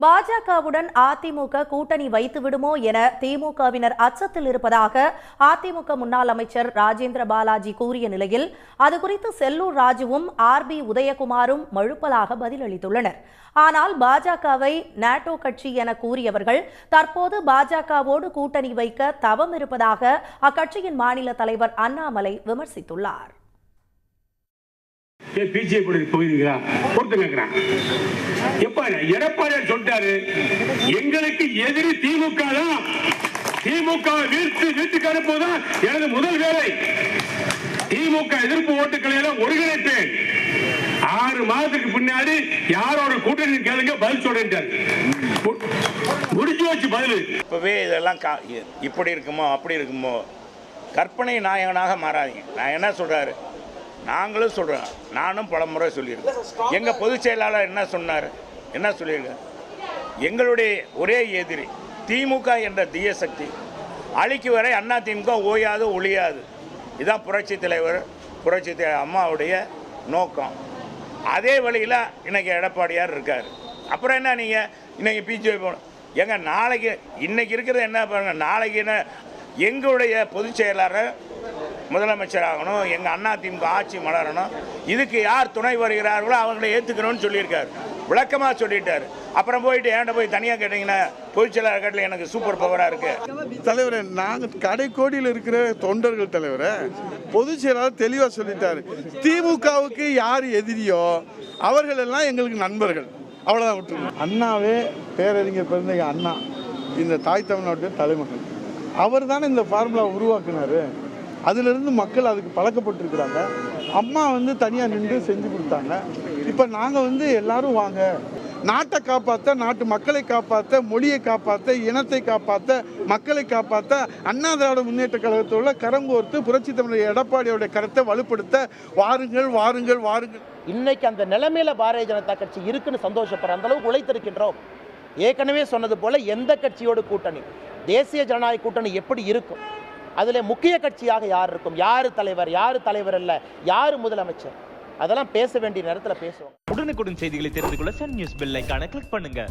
பாஜகவுடன் அதிமுக கூட்டணி வைத்து விடுமோ என திமுகவினர் அச்சத்தில் இருப்பதாக அதிமுக முன்னாள் அமைச்சர் ராஜேந்திர பாலாஜி கூறிய நிலையில் அதுகுறித்து செல்லூர் ராஜுவும் ஆர்பி உதயகுமாரும் மழுப்பலாக பதிலளித்துள்ளனர். ஆனால் பாஜகவை நாட்டோ கட்சி என கூறியவர்கள் தற்போது பாஜகவோடு கூட்டணி வைக்க தவம் இருப்பதாக அக்கட்சியின் மாநில தலைவர் அண்ணாமலை விமர்சித்துள்ளார். எடப்பாடியார் சொல்லிட்டாரு, எங்களுக்கு எதிரி திமுக தான். திமுக வீட்டுக்கு அனுப்புவதுதான் எனது முதல் வேலை. திமுக எதிர்ப்பு ஓட்டுக்களை எல்லாம் ஒருங்கிணைப்பேன். 6 மாதத்துக்கு பின்னாடி யாரோட கூட்டணி கேளுங்க, பதில் சொல்றேன். முடிஞ்சு வச்சு பதில். இப்பவே இதெல்லாம் இப்படி இருக்குமோ அப்படி இருக்குமோ, கற்பனை நாயகனாக மாறாதீங்க. நான் என்ன சொல்றாரு, நாங்களும் சொல்றோம், நானும் பல முறை சொல்லியிருக்கேன். எங்க பொதுச் செயலாளர் என்ன சொன்னார், என்ன சொல்லியிருக்கார், எங்களுடைய ஒரே எதிரி திமுக என்ற தீய சக்தி அழிக்கு வரை அண்ணா திமுக ஓயாது ஒழியாது. இதுதான் புரட்சி தலைவர் அம்மாவுடைய நோக்கம். அதே வழியில் இன்னைக்கு எடப்பாடியார் இருக்கார். அப்புறம் என்ன, நீங்கள் இன்னைக்கு பிஜேபி போகணும் எங்க, நாளைக்கு இன்னைக்கு இருக்கிறது என்ன பாருங்க, நாளைக்கு என்ன, எங்களுடைய பொதுச் செயலாளர் முதலமைச்சர் ஆகணும், எங்கள் அண்ணா திமுக ஆட்சி மலரணும், இதுக்கு யார் துணை வருகிறார்களோ அவங்களை ஏற்றுக்கணும்னு சொல்லியிருக்காரு, விளக்கமாக சொல்லிட்டாரு. அப்புறம் போயிட்டு ஏன்ட்ட போய் தனியாக கேட்டிங்கன்னா பொதுச் செயலாளர் கட்டில் எனக்கு சூப்பர் பவராக இருக்குது. தலைவரே, நாங்கள் கடைக்கோடியில் இருக்கிற தொண்டர்கள் தலைவரை பொதுச் செயலாளர் தெளிவாக சொல்லிட்டாரு. திமுகவுக்கு யார் எதிரியோ அவர்கள் எல்லாம் எங்களுக்கு நண்பர்கள், அவ்வளோதான் விட்டுருங்க. அண்ணாவே பேரறிஞர் பிறந்த அண்ணா இந்த தாய் தமிழ்நாட்டுடைய தலைமகன். அவர் தானே இந்த ஃபார்முலா உருவாக்குனாரு. அதிலிருந்து மக்கள் அதுக்கு பழக்கப்பட்டிருக்கிறாங்க. அம்மா தனியாக நின்று செஞ்சு கொடுத்தாங்க. இப்போ நாங்கள் எல்லாரும் வாங்க, நாட்டை காப்பாற்ற, நாட்டு மக்களை காப்பாற்ற, மொழியை காப்பாற்ற, இனத்தை காப்பாற்ற, மக்களை காப்பாற்ற அண்ணா திராவிட முன்னேற்ற கழகத்தோட கரம் கோர்த்து புரட்சி தமிழர் எடப்பாடியோட கருத்தை வலுப்படுத்த வாருங்கள் வாருங்கள் வாருங்கள். இன்னைக்கு அந்த நிலைமையில பாரதிய ஜனதா கட்சி இருக்குன்னு சந்தோஷப்படுற அந்த அளவுக்கு உழைத்திருக்கின்றோம். ஏற்கனவே சொன்னது போல எந்த கட்சியோட கூட்டணி, தேசிய ஜனநாயக கூட்டணி எப்படி இருக்கும், அதில் முக்கிய கட்சியாக யார் இருக்கும், யார் தலைவர் அல்ல, யார் முதலமைச்சர், அதெல்லாம் பேச வேண்டிய நேரத்தில் பேசுவோம். உடனுக்குடன் செய்திகளை தெரிந்து கொள்ள சன் நியூஸ் பெல் ஐகானை கிளிக் பண்ணுங்க.